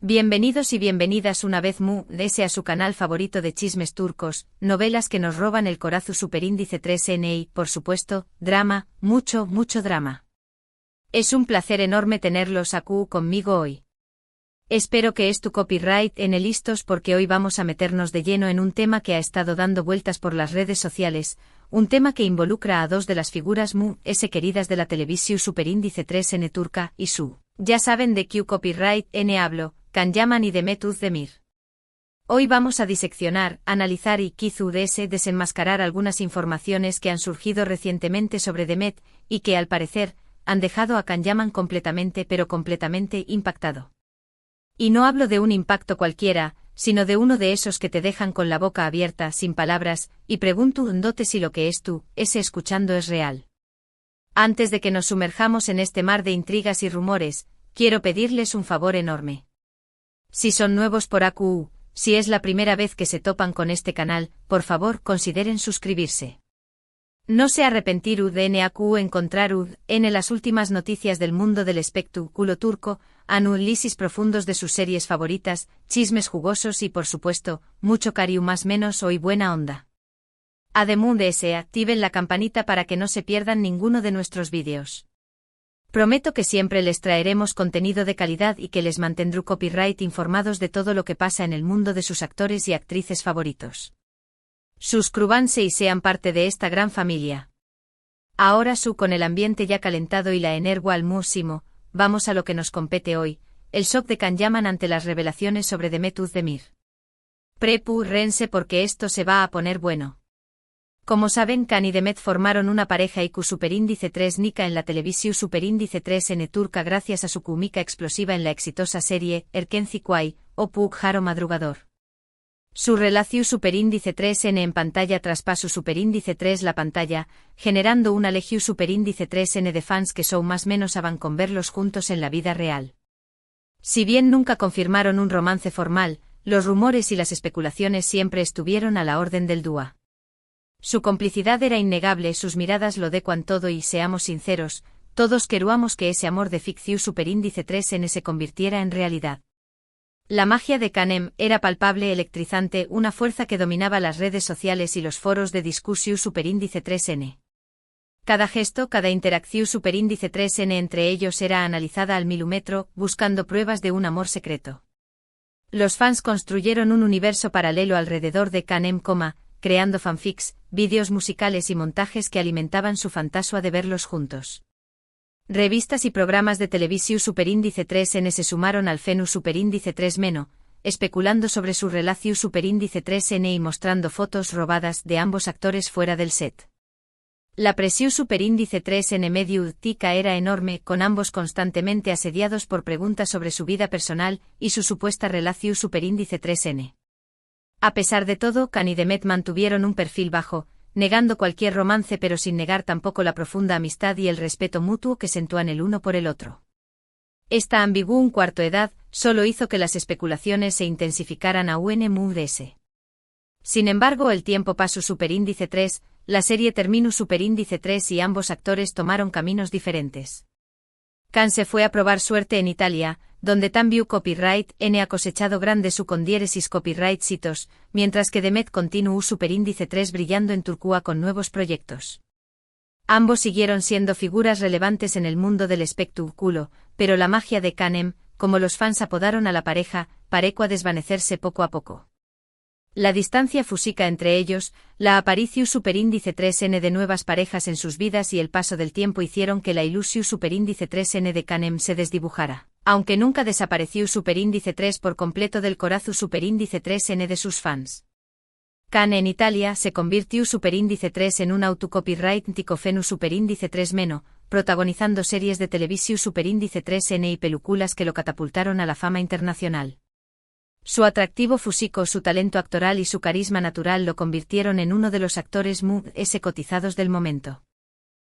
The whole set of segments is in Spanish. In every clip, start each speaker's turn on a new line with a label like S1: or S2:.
S1: Bienvenidos y bienvenidas una vez más a su canal favorito de chismes turcos, novelas que nos roban el corazón superíndice 3N y, por supuesto, drama, mucho drama. Es un placer enorme tenerlos aquí conmigo hoy. Espero que tu copyright en el listos porque hoy vamos a meternos de lleno en un tema que ha estado dando vueltas por las redes sociales, un tema que involucra a dos de las figuras queridas de la televisión superíndice 3N turca y su. Ya saben de qué copyright N hablo, Can Yaman y Demet Özdemir. Hoy vamos a diseccionar, analizar y desenmascarar algunas informaciones que han surgido recientemente sobre Demet, y que al parecer, han dejado a Can Yaman completamente impactado. Y no hablo de un impacto cualquiera, sino de uno de esos que te dejan con la boca abierta, sin palabras, y pregunto si lo que escuchando es real. Antes de que nos sumerjamos en este mar de intrigas y rumores, quiero pedirles un favor enorme. Si son nuevos por AQ, si es la primera vez que se topan con este canal, por favor consideren suscribirse. No se arrepentir de encontrar en las últimas noticias del mundo del espectáculo turco, análisis profundos de sus series favoritas, chismes jugosos y por supuesto, mucho cariño más menos hoy buena onda. Además activen la campanita para que no se pierdan ninguno de nuestros vídeos. Prometo que siempre les traeremos contenido de calidad y que les mantendré copyright informados de todo lo que pasa en el mundo de sus actores y actrices favoritos. Suscríbanse y sean parte de esta gran familia. Ahora con el ambiente ya calentado y la energía al máximo, vamos a lo que nos compete hoy, el shock de Can Yaman ante las revelaciones sobre Demet Özdemir. Prepárense porque esto se va a poner bueno. Como saben, Can y Demet formaron una pareja IQ superíndice 3 Nika en la televisión superíndice 3N turca gracias a su química explosiva en la exitosa serie Erkenci Kuay, o Puk Haro Madrugador. Su relación superíndice 3N en pantalla traspasó superíndice 3 la pantalla, generando una legión superíndice 3N de fans que más menos aban con verlos juntos en la vida real. Si bien nunca confirmaron un romance formal, los rumores y las especulaciones siempre estuvieron a la orden del dúo. Su complicidad era innegable, sus miradas lo decuan todo y seamos sinceros, todos queríamos que ese amor de ficción superíndice 3N se convirtiera en realidad. La magia de Canem era palpable, electrizante, una fuerza que dominaba las redes sociales y los foros de discusión superíndice 3N. Cada gesto, cada interacción superíndice 3N entre ellos era analizada al milímetro, buscando pruebas de un amor secreto. Los fans construyeron un universo paralelo alrededor de Canem, creando fanfics, vídeos musicales y montajes que alimentaban su fantasía de verlos juntos. Revistas y programas de televisión superíndice 3N se sumaron al fenómeno superíndice 3-Meno, especulando sobre su relación superíndice 3N y mostrando fotos robadas de ambos actores fuera del set. La presión superíndice 3N mediática era enorme, con ambos constantemente asediados por preguntas sobre su vida personal y su supuesta relación superíndice 3N. A pesar de todo, Can y Demet mantuvieron un perfil bajo, negando cualquier romance pero sin negar tampoco la profunda amistad y el respeto mutuo que sentían el uno por el otro. Esta ambigua cuarto edad solo hizo que las especulaciones se intensificaran a UNMUDS. Sin embargo, el tiempo pasó superíndice 3, la serie terminó superíndice 3 y ambos actores tomaron caminos diferentes. Can se fue a probar suerte en Italia, donde también copyright N ha cosechado grandes con diéresis copyright citos, mientras que Demet continuó superíndice 3 brillando en Turquía con nuevos proyectos. Ambos siguieron siendo figuras relevantes en el mundo del espectáculo, pero la magia de Canem, como los fans apodaron a la pareja, pareció a desvanecerse poco a poco. La distancia física entre ellos, la aparición superíndice 3N de nuevas parejas en sus vidas y el paso del tiempo hicieron que la ilusión superíndice 3N de Canem se desdibujara, aunque nunca desapareció superíndice 3 por completo del corazón superíndice 3N de sus fans. Can en Italia se convirtió superíndice 3 en un autocopyright ticofenu superíndice 3-Meno, protagonizando series de televisión superíndice 3N y películas que lo catapultaron a la fama internacional. Su atractivo físico, su talento actoral y su carisma natural lo convirtieron en uno de los actores cotizados del momento.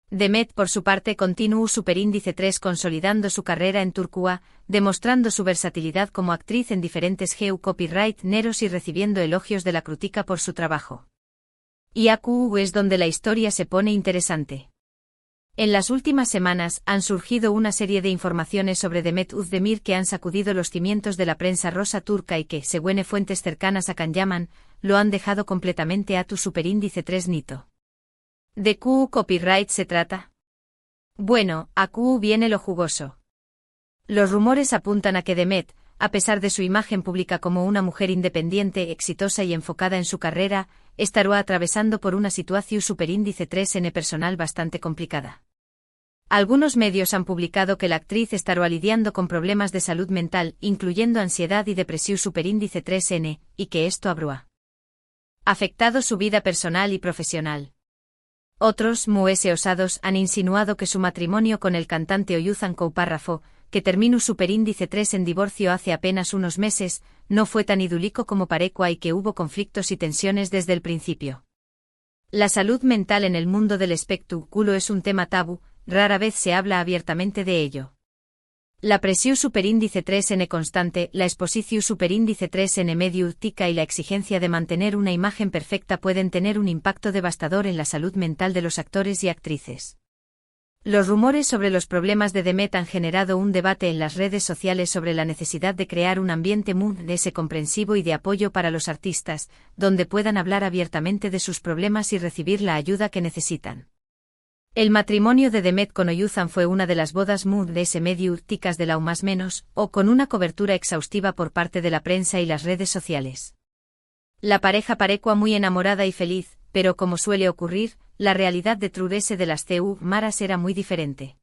S1: Demet, por su parte, continuó superíndice 3 consolidando su carrera en Turquía, demostrando su versatilidad como actriz en diferentes copyright neros y recibiendo elogios de la crítica por su trabajo. Y AQ es donde la historia se pone interesante. En las últimas semanas han surgido una serie de informaciones sobre Demet Özdemir que han sacudido los cimientos de la prensa rosa turca y que, según fuentes cercanas a Can Yaman, lo han dejado completamente a tu superíndice 3 Nito. ¿De qué copyright se trata? Bueno, aquí viene lo jugoso. Los rumores apuntan a que Demet, a pesar de su imagen pública como una mujer independiente, exitosa y enfocada en su carrera, estará atravesando por una situación superíndice 3N personal bastante complicada. Algunos medios han publicado que la actriz estará lidiando con problemas de salud mental, incluyendo ansiedad y depresión superíndice 3N, y que esto habrá afectado su vida personal y profesional. Otros, muy osados, han insinuado que su matrimonio con el cantante Oyuzhan Koupárrafo, que terminó superíndice 3 en divorcio hace apenas unos meses, no fue tan idílico como parecua y que hubo conflictos y tensiones desde el principio. La salud mental en el mundo del espectáculo es un tema tabú, rara vez se habla abiertamente de ello. La presión superíndice 3N constante, la exposición superíndice 3N medio tica y la exigencia de mantener una imagen perfecta pueden tener un impacto devastador en la salud mental de los actores y actrices. Los rumores sobre los problemas de Demet han generado un debate en las redes sociales sobre la necesidad de crear un ambiente comprensivo y de apoyo para los artistas, donde puedan hablar abiertamente de sus problemas y recibir la ayuda que necesitan. El matrimonio de Demet con Oyuzhan fue una de las bodas medio ticas de la más o con una cobertura exhaustiva por parte de la prensa y las redes sociales. La pareja parecua muy enamorada y feliz, pero como suele ocurrir, la realidad de Trudese de las CU Maras era muy diferente.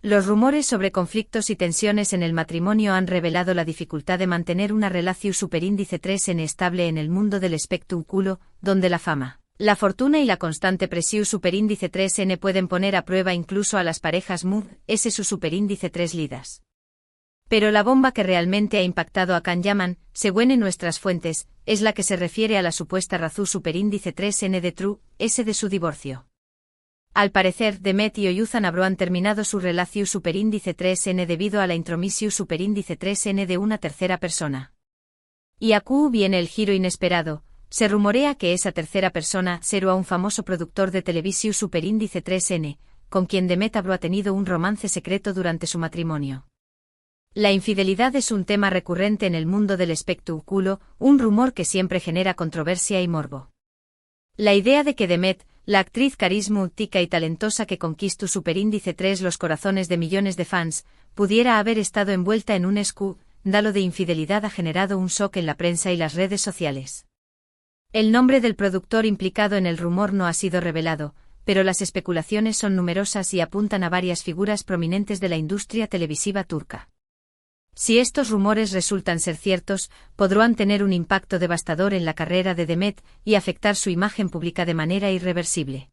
S1: Los rumores sobre conflictos y tensiones en el matrimonio han revelado la dificultad de mantener una relación superíndice 3N estable en el mundo del espectáculo, donde la fama, la fortuna y la constante presión superíndice 3N pueden poner a prueba incluso a las parejas su superíndice 3 lidas. Pero la bomba que realmente ha impactado a Can Yaman, según en nuestras fuentes, es la que se refiere a la supuesta razón superíndice 3N de True, de su divorcio. Al parecer, Demet y Oyuzhan habrán terminado su relación superíndice 3N debido a la intromisión superíndice 3N de una tercera persona. Y aquí viene el giro inesperado. Se rumorea que esa tercera persona será un famoso productor de televisión superíndice 3N, con quien Demet habrá tenido un romance secreto durante su matrimonio. La infidelidad es un tema recurrente en el mundo del espectáculo, un rumor que siempre genera controversia y morbo. La idea de que Demet, la actriz carismática y talentosa que conquistó superíndice 3 los corazones de millones de fans, pudiera haber estado envuelta en un escándalo de infidelidad ha generado un shock en la prensa y las redes sociales. El nombre del productor implicado en el rumor no ha sido revelado, pero las especulaciones son numerosas y apuntan a varias figuras prominentes de la industria televisiva turca. Si estos rumores resultan ser ciertos, podrán tener un impacto devastador en la carrera de Demet y afectar su imagen pública de manera irreversible.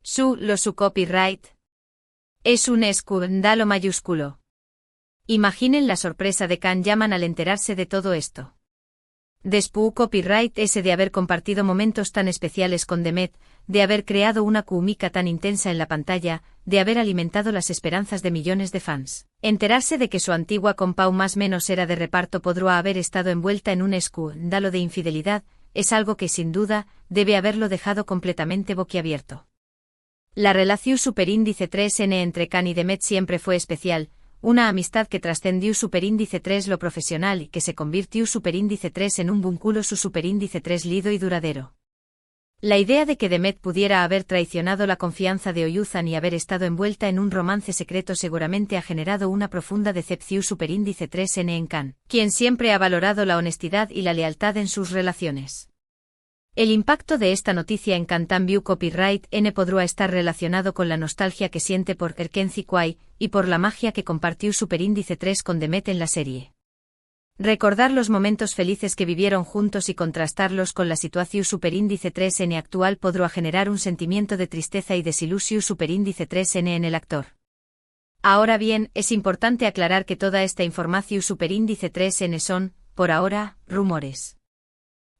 S1: Su copyright es un escándalo mayúsculo. Imaginen la sorpresa de Can Yaman al enterarse de todo esto. Después copyright de haber compartido momentos tan especiales con Demet, de haber creado una química tan intensa en la pantalla, de haber alimentado las esperanzas de millones de fans. Enterarse de que su antigua compau más menos era de reparto podrá haber estado envuelta en un escándalo de infidelidad, es algo que sin duda, debe haberlo dejado completamente boquiabierto. La relación superíndice 3N entre Can y Demet siempre fue especial, una amistad que trascendió superíndice 3 lo profesional y que se convirtió superíndice 3 en un vínculo su superíndice 3 lido y duradero. La idea de que Demet pudiera haber traicionado la confianza de Oyuzhan y haber estado envuelta en un romance secreto seguramente ha generado una profunda decepción superíndice 3N en Can, quien siempre ha valorado la honestidad y la lealtad en sus relaciones. El impacto de esta noticia en Cantan Copyright N podrá estar relacionado con la nostalgia que siente por Erkenci Kwai y por la magia que compartió superíndice 3 con Demet en la serie. Recordar los momentos felices que vivieron juntos y contrastarlos con la situación superíndice 3N actual podrá generar un sentimiento de tristeza y desilusión superíndice 3N en el actor. Ahora bien, es importante aclarar que toda esta información superíndice 3N son, por ahora, rumores.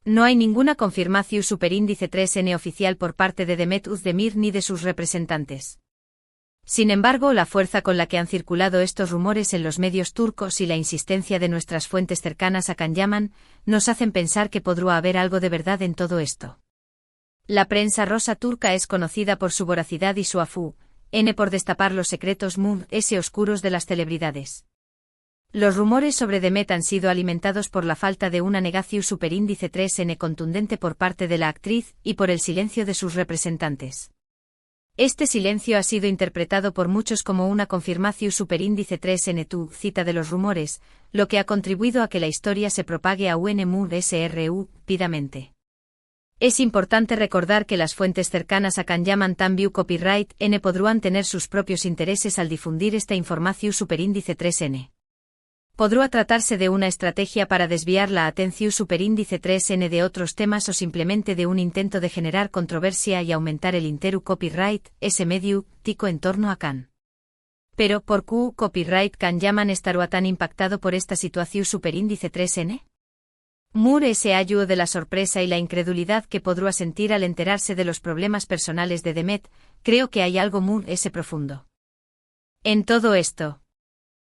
S1: No hay ninguna confirmación superíndice 3N oficial por parte de Demet Özdemir ni de sus representantes. Sin embargo, la fuerza con la que han circulado estos rumores en los medios turcos y la insistencia de nuestras fuentes cercanas a Can Yaman nos hacen pensar que podrá haber algo de verdad en todo esto. La prensa rosa turca es conocida por su voracidad y su N por destapar los secretos S oscuros de las celebridades. Los rumores sobre Demet han sido alimentados por la falta de una negación superíndice 3N contundente por parte de la actriz y por el silencio de sus representantes. Este silencio ha sido interpretado por muchos como una confirmación superíndice 3N cita de los rumores, lo que ha contribuido a que la historia se propague a UNMUSRU rápidamente. Es importante recordar que las fuentes cercanas a Kanyaman Tambiu Copyright N podrán tener sus propios intereses al difundir esta información superíndice 3N. Podrá tratarse de una estrategia para desviar la atención superíndice 3N de otros temas o simplemente de un intento de generar controversia y aumentar el interu copyright, ese medio, tico en torno a Kan. Pero, ¿por qué copyright Kanyaman estará tan impactado por esta situación superíndice 3N? Se ayudó de la sorpresa y la incredulidad que podrá sentir al enterarse de los problemas personales de Demet, creo que hay algo ese profundo. En todo esto,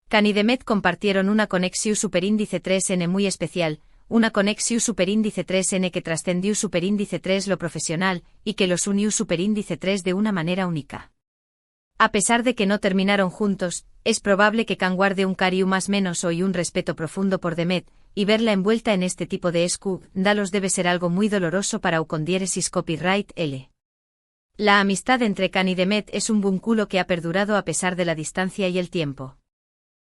S1: Kan y Demet compartieron una conexión superíndice 3N muy especial, una conexión superíndice 3N que trascendió superíndice 3 lo profesional, y que los unió superíndice 3 de una manera única. A pesar de que no terminaron juntos, es probable que Kan guarde un cariño más menos y un respeto profundo por Demet, y verla envuelta en este tipo de escándalos debe ser algo muy doloroso para Ucondiéresis Copyright L. La amistad entre Kan y Demet es un vínculo que ha perdurado a pesar de la distancia y el tiempo.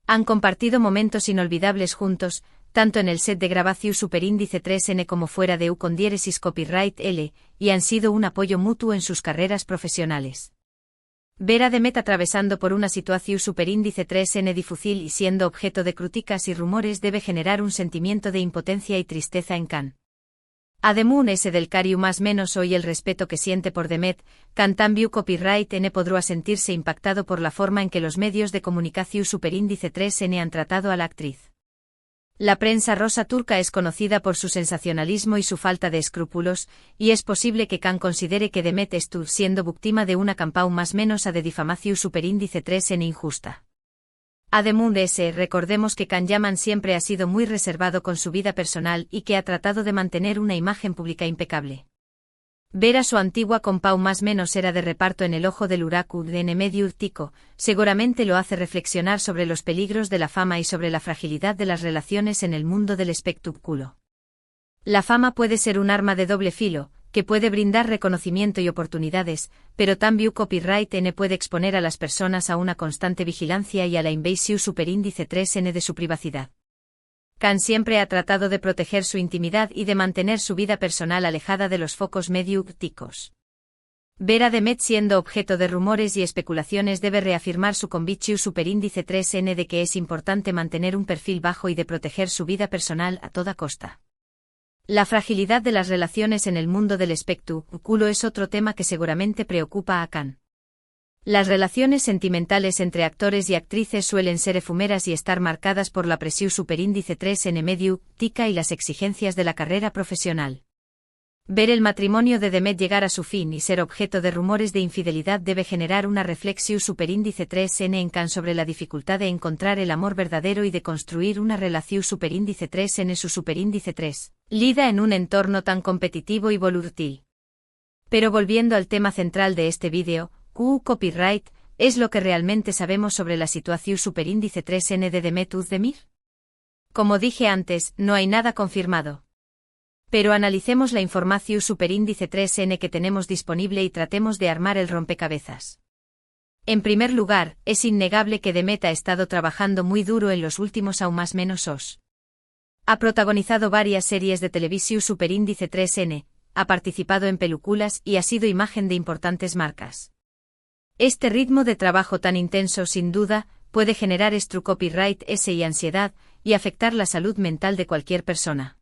S1: Han compartido momentos inolvidables juntos, tanto en el set de grabación superíndice 3N como fuera de Ucondiéresis Copyright L, y han sido un apoyo mutuo en sus carreras profesionales. Ver a Demet atravesando por una situación superíndice 3N difícil y siendo objeto de críticas y rumores debe generar un sentimiento de impotencia y tristeza en Kan. Ademún ese del cariño más menos y el respeto que siente por Demet, Kan también Copyright N podrá sentirse impactado por la forma en que los medios de comunicación superíndice 3N han tratado a la actriz. La prensa rosa turca es conocida por su sensacionalismo y su falta de escrúpulos, y es posible que Kan considere que Demet estuvo siendo víctima de una campaña más menos de difamación superíndice 3N injusta. Además de ese, recordemos que Kanyaman siempre ha sido muy reservado con su vida personal y que ha tratado de mantener una imagen pública impecable. Ver a su antigua compau más menos era de reparto en el ojo del huracán de medio tico, seguramente lo hace reflexionar sobre los peligros de la fama y sobre la fragilidad de las relaciones en el mundo del espectáculo. La fama puede ser un arma de doble filo, que puede brindar reconocimiento y oportunidades, pero también Copyright N puede exponer a las personas a una constante vigilancia y a la invasión superíndice 3N de su privacidad. Kan siempre ha tratado de proteger su intimidad y de mantener su vida personal alejada de los focos mediáticos. Ver a Demet siendo objeto de rumores y especulaciones debe reafirmar su convicción superíndice 3N de que es importante mantener un perfil bajo y de proteger su vida personal a toda costa. La fragilidad de las relaciones en el mundo del espectáculo es otro tema que seguramente preocupa a Kan. Las relaciones sentimentales entre actores y actrices suelen ser efímeras y estar marcadas por la presión superíndice 3N mediática y las exigencias de la carrera profesional. Ver el matrimonio de Demet llegar a su fin y ser objeto de rumores de infidelidad debe generar una reflexión superíndice 3N en Kan sobre la dificultad de encontrar el amor verdadero y de construir una relación superíndice 3N su superíndice 3, lida en un entorno tan competitivo y volátil. Pero volviendo al tema central de este vídeo, copyright, ¿es lo que realmente sabemos sobre la situación superíndice 3N de Demet Özdemir? Como dije antes, no hay nada confirmado. Pero analicemos la información superíndice 3N que tenemos disponible y tratemos de armar el rompecabezas. En primer lugar, es innegable que Demet ha estado trabajando muy duro en los últimos aún más menos os. Ha protagonizado varias series de televisión superíndice 3N, ha participado en películas y ha sido imagen de importantes marcas. Este ritmo de trabajo tan intenso sin duda, puede generar copyright S y ansiedad, y afectar la salud mental de cualquier persona.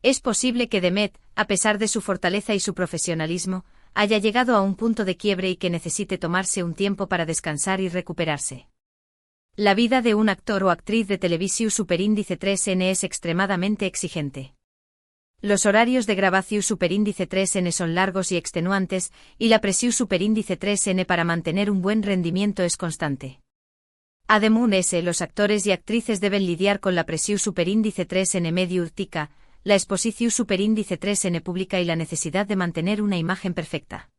S1: Es posible que Demet, a pesar de su fortaleza y su profesionalismo, haya llegado a un punto de quiebre y que necesite tomarse un tiempo para descansar y recuperarse. La vida de un actor o actriz de televisión superíndice 3N es extremadamente exigente. Los horarios de grabación superíndice 3N son largos y extenuantes, y la presión superíndice 3N para mantener un buen rendimiento es constante. Además, los actores y actrices deben lidiar con la presión superíndice 3N mediática, la exposición superíndice 3N pública y la necesidad de mantener una imagen perfecta.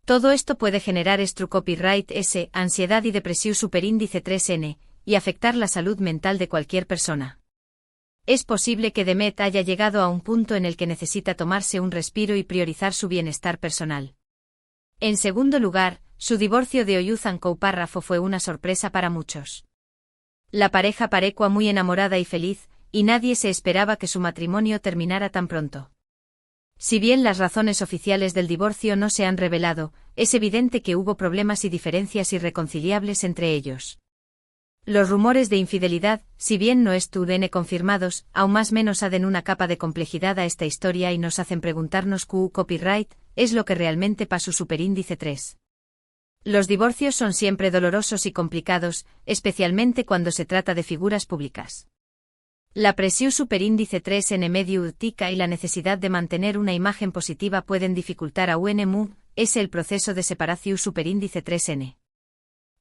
S1: Todo esto puede generar copyright S, ansiedad y depresión superíndice 3N, y afectar la salud mental de cualquier persona. Es posible que Demet haya llegado a un punto en el que necesita tomarse un respiro y priorizar su bienestar personal. En segundo lugar, su divorcio de Oyuzhan Párrafo fue una sorpresa para muchos. La pareja parecía muy enamorada y feliz, y nadie se esperaba que su matrimonio terminara tan pronto. Si bien las razones oficiales del divorcio no se han revelado, es evidente que hubo problemas y diferencias irreconciliables entre ellos. Los rumores de infidelidad, si bien no estuvieron confirmados, aún más menos aden una capa de complejidad a esta historia y nos hacen preguntarnos copyright, es lo que realmente pasó superíndice 3. Los divorcios son siempre dolorosos y complicados, especialmente cuando se trata de figuras públicas. La presión superíndice 3 en medio tica y la necesidad de mantener una imagen positiva pueden dificultar a UNMU, es el proceso de separación superíndice 3N.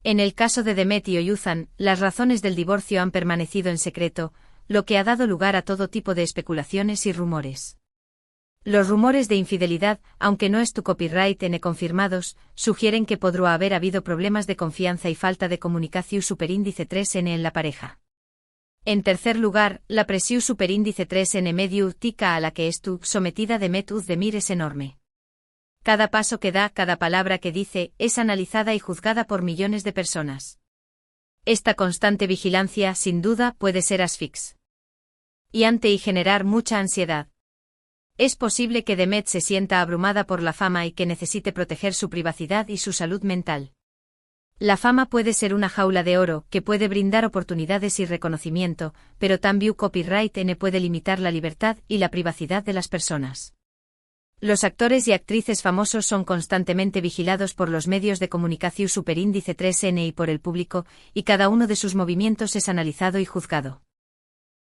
S1: En el caso de Demet y Oyuzhan, las razones del divorcio han permanecido en secreto, lo que ha dado lugar a todo tipo de especulaciones y rumores. Los rumores de infidelidad, aunque no es tu copyright N confirmados, sugieren que podría haber habido problemas de confianza y falta de comunicación superíndice 3N en la pareja. En tercer lugar, la presión superíndice 3N medio tica a la que sometida Demet Özdemir es enorme. Cada paso que da, cada palabra que dice, es analizada y juzgada por millones de personas. Esta constante vigilancia, sin duda, puede ser asfixiante y generar mucha ansiedad. Es posible que Demet se sienta abrumada por la fama y que necesite proteger su privacidad y su salud mental. La fama puede ser una jaula de oro que puede brindar oportunidades y reconocimiento, pero también copyright N puede limitar la libertad y la privacidad de las personas. Los actores y actrices famosos son constantemente vigilados por los medios de comunicación superíndice 3N y por el público, y cada uno de sus movimientos es analizado y juzgado.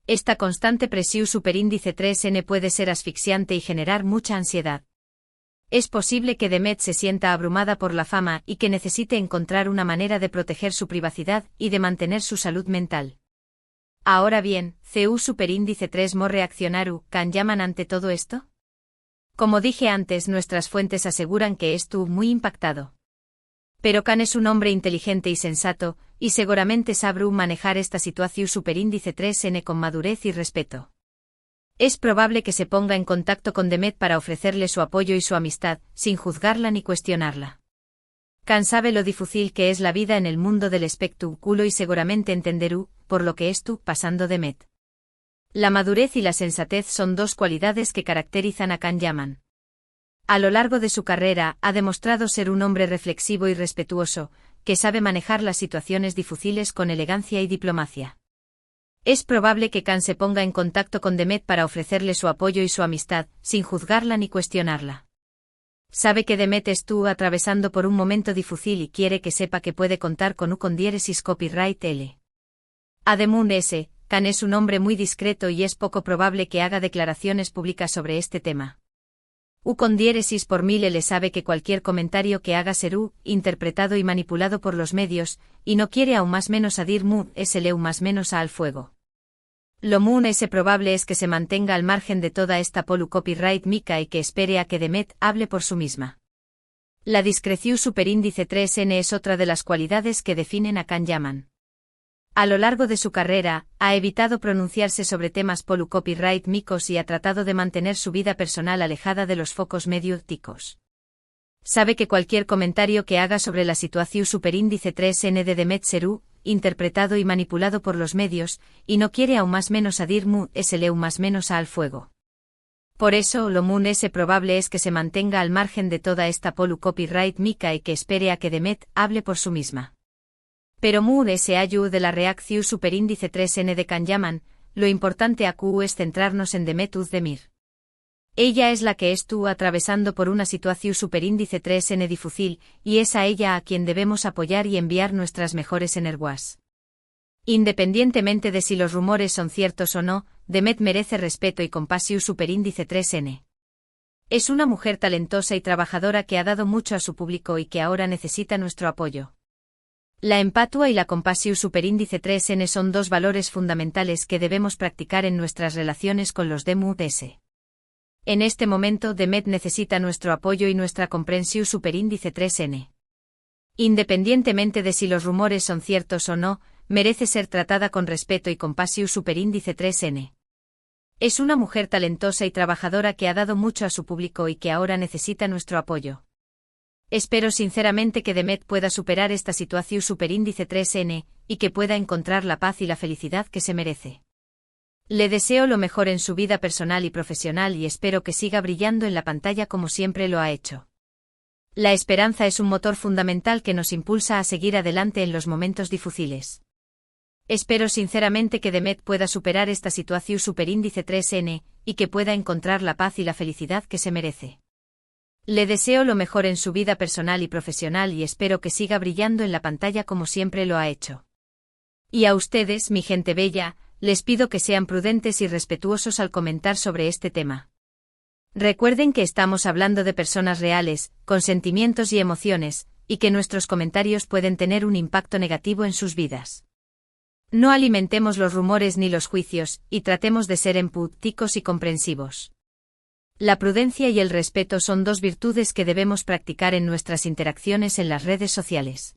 S1: Esta constante presión superíndice 3N puede ser asfixiante y generar mucha ansiedad. Es posible que Demet se sienta abrumada por la fama y que necesite encontrar una manera de proteger su privacidad y de mantener su salud mental. Ahora bien, ¿CU superíndice 3 mo reaccionaru can llaman ante todo esto? Como dije antes, nuestras fuentes aseguran que estuvo muy impactado. Pero Can es un hombre inteligente y sensato, y seguramente sabrá manejar esta situación superíndice 3N con madurez y respeto. Es probable que se ponga en contacto con Demet para ofrecerle su apoyo y su amistad, sin juzgarla ni cuestionarla. Can sabe lo difícil que es la vida en el mundo del espectáculo y seguramente entenderá, por lo que pasando Demet. La madurez y la sensatez son dos cualidades que caracterizan a Can Yaman. A lo largo de su carrera, ha demostrado ser un hombre reflexivo y respetuoso, que sabe manejar las situaciones difíciles con elegancia y diplomacia. Es probable que Can se ponga en contacto con Demet para ofrecerle su apoyo y su amistad, sin juzgarla ni cuestionarla. Sabe que Demet estuvo atravesando por un momento difícil y quiere que sepa que puede contar con con diéresis copyright L. Ademun S. Can es un hombre muy discreto y es poco probable que haga declaraciones públicas sobre este tema. Con diéresis por 1000 L sabe que cualquier comentario que haga será interpretado y manipulado por los medios, y no quiere aún más menos adir mu sleu más menos a al fuego. Lo mun es probable es que se mantenga al margen de toda esta polu copyright mica y que espere a que Demet hable por sí misma. La discreción superíndice 3N es otra de las cualidades que definen a Can Yaman. A lo largo de su carrera, ha evitado pronunciarse sobre temas polu copyright micos y ha tratado de mantener su vida personal alejada de los focos mediáticos. Sabe que cualquier comentario que haga sobre la situación superíndice 3N de Demet será interpretado y manipulado por los medios, y no quiere aún más menos adir mu sleu más menos a al fuego. Por eso, lo mun es probable es que se mantenga al margen de toda esta polu copyright mica y que espere a que Demet hable por sí misma. Pero mu se ayu de la reacción superíndice 3N de Can Yaman, lo importante acu es centrarnos en Demet Özdemir. Ella es la que estuvo atravesando por una situación superíndice 3N difícil, y es a ella a quien debemos apoyar y enviar nuestras mejores energías. Independientemente de si los rumores son ciertos o no, Demet merece respeto y compasión superíndice 3N. Es una mujer talentosa y trabajadora que ha dado mucho a su público y que ahora necesita nuestro apoyo. La empatia y la compasión superíndice 3N son dos valores fundamentales que debemos practicar en nuestras relaciones con los DMUS. En este momento Demet necesita nuestro apoyo y nuestra comprensión superíndice 3N. Independientemente de si los rumores son ciertos o no, merece ser tratada con respeto y compasión superíndice 3N. Es una mujer talentosa y trabajadora que ha dado mucho a su público y que ahora necesita nuestro apoyo. Espero sinceramente que Demet pueda superar esta situación superíndice 3N, y que pueda encontrar la paz y la felicidad que se merece. Le deseo lo mejor en su vida personal y profesional y espero que siga brillando en la pantalla como siempre lo ha hecho. La esperanza es un motor fundamental que nos impulsa a seguir adelante en los momentos difíciles. Espero sinceramente que Demet pueda superar esta situación superíndice 3N, y que pueda encontrar la paz y la felicidad que se merece. Le deseo lo mejor en su vida personal y profesional y espero que siga brillando en la pantalla como siempre lo ha hecho. Y a ustedes, mi gente bella, les pido que sean prudentes y respetuosos al comentar sobre este tema. Recuerden que estamos hablando de personas reales, con sentimientos y emociones, y que nuestros comentarios pueden tener un impacto negativo en sus vidas. No alimentemos los rumores ni los juicios, y tratemos de ser empáticos y comprensivos. La prudencia y el respeto son dos virtudes que debemos practicar en nuestras interacciones en las redes sociales.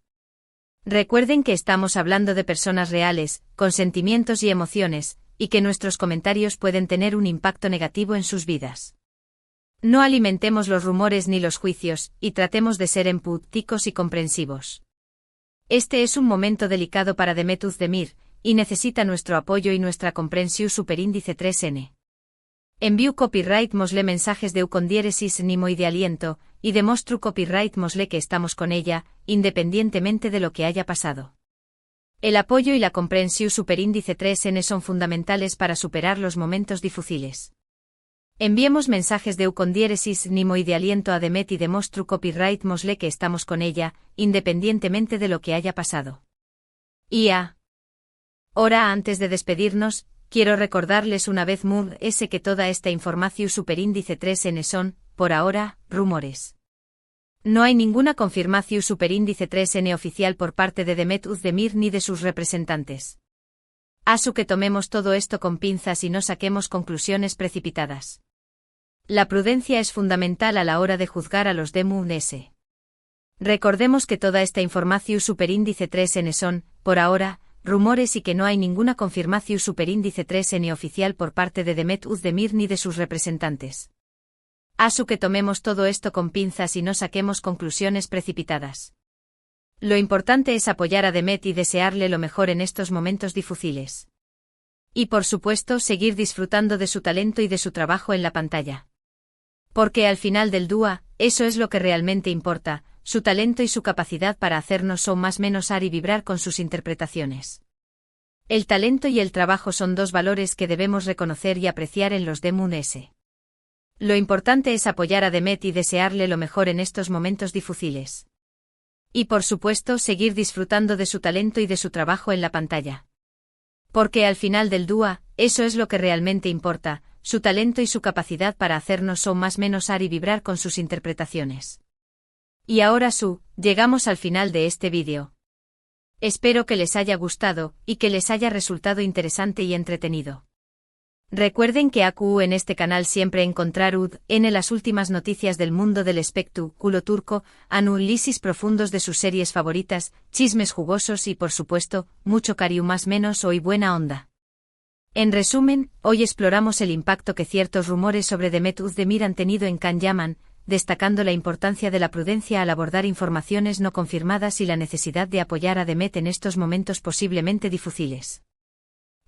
S1: Recuerden que estamos hablando de personas reales, con sentimientos y emociones, y que nuestros comentarios pueden tener un impacto negativo en sus vidas. No alimentemos los rumores ni los juicios, y tratemos de ser empáticos y comprensivos. Este es un momento delicado para Demet Özdemir, y necesita nuestro apoyo y nuestra comprensión superíndice 3N. Envío copyright mosle mensajes de con diéresis nimo y de aliento, y demostro copyright mosle que estamos con ella, independientemente de lo que haya pasado. El apoyo y la comprensión superíndice 3N son fundamentales para superar los momentos difíciles. Enviemos mensajes de con diéresis nimo y de aliento a Demet y demostro copyright mosle que estamos con ella, independientemente de lo que haya pasado. Ahora antes de despedirnos, quiero recordarles una vez más que toda esta información superíndice 3N son, por ahora, rumores. No hay ninguna confirmación superíndice 3N oficial por parte de Demet Özdemir ni de sus representantes. Asu que tomemos todo esto con pinzas y no saquemos conclusiones precipitadas. La prudencia es fundamental a la hora de juzgar a los DMUNS. Recordemos que toda esta información superíndice 3N son, por ahora, rumores y que no hay ninguna confirmación superíndice 3N oficial por parte de Demet Özdemir ni de sus representantes. Asu que tomemos todo esto con pinzas y no saquemos conclusiones precipitadas. Lo importante es apoyar a Demet y desearle lo mejor en estos momentos difíciles. Y por supuesto seguir disfrutando de su talento y de su trabajo en la pantalla. Porque al final del día, eso es lo que realmente importa, su talento y su capacidad para hacernos son más menos y vibrar con sus interpretaciones. El talento y el trabajo son dos valores que debemos reconocer y apreciar en los DMUNS. Lo importante es apoyar a Demet y desearle lo mejor en estos momentos difíciles. Y por supuesto seguir disfrutando de su talento y de su trabajo en la pantalla. Porque al final del día, eso es lo que realmente importa, su talento y su capacidad para hacernos son más menos y vibrar con sus interpretaciones. Y ahora llegamos al final de este vídeo. Espero que les haya gustado, y que les haya resultado interesante y entretenido. Recuerden que en este canal siempre encontrar en las últimas noticias del mundo del espectáculo turco, análisis profundos de sus series favoritas, chismes jugosos y por supuesto, mucho cariño más menos y buena onda. En resumen, hoy exploramos el impacto que ciertos rumores sobre Demet Özdemir han tenido en Can Yaman, destacando la importancia de la prudencia al abordar informaciones no confirmadas y la necesidad de apoyar a Demet en estos momentos posiblemente difíciles.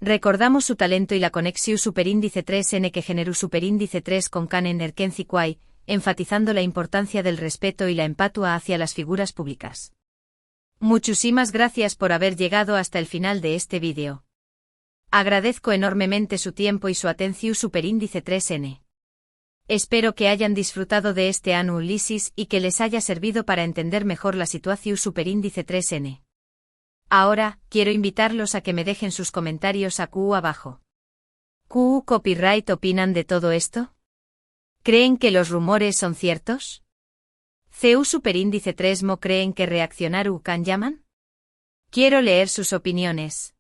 S1: Recordamos su talento y la conexión superíndice 3N que generó superíndice 3 con Can en Erkenci Kwai, enfatizando la importancia del respeto y la empatía hacia las figuras públicas. Muchísimas gracias por haber llegado hasta el final de este vídeo. Agradezco enormemente su tiempo y su atención superíndice 3N. Espero que hayan disfrutado de este análisis y que les haya servido para entender mejor la situación superíndice 3N. Ahora, quiero invitarlos a que me dejen sus comentarios abajo. ¿Copyright opinan de todo esto? ¿Creen que los rumores son ciertos? ¿CU superíndice 3 creen que reaccionar Can Yaman? Quiero leer sus opiniones.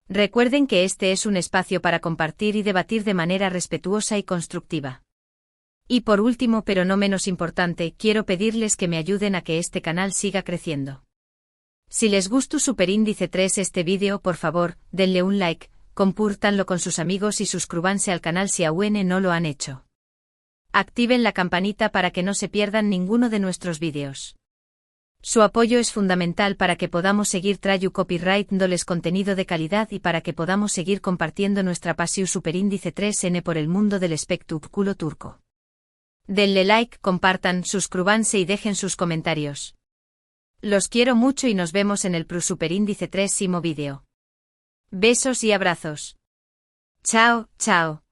S1: Recuerden que este es un espacio para compartir y debatir de manera respetuosa y constructiva. Y por último pero no menos importante, quiero pedirles que me ayuden a que este canal siga creciendo. Si les gustó Superíndice 3 este vídeo, por favor, denle un like, compártanlo con sus amigos y suscríbanse al canal si aún no lo han hecho. Activen la campanita para que no se pierdan ninguno de nuestros vídeos. Su apoyo es fundamental para que podamos seguir trayendo copyrightándoles contenido de calidad y para que podamos seguir compartiendo nuestra pasión Superíndice 3N por el mundo del espectáculo turco. Denle like, compartan, suscríbanse y dejen sus comentarios. Los quiero mucho y nos vemos en el Superíndice 3 vídeo. Besos y abrazos. Chao, chao.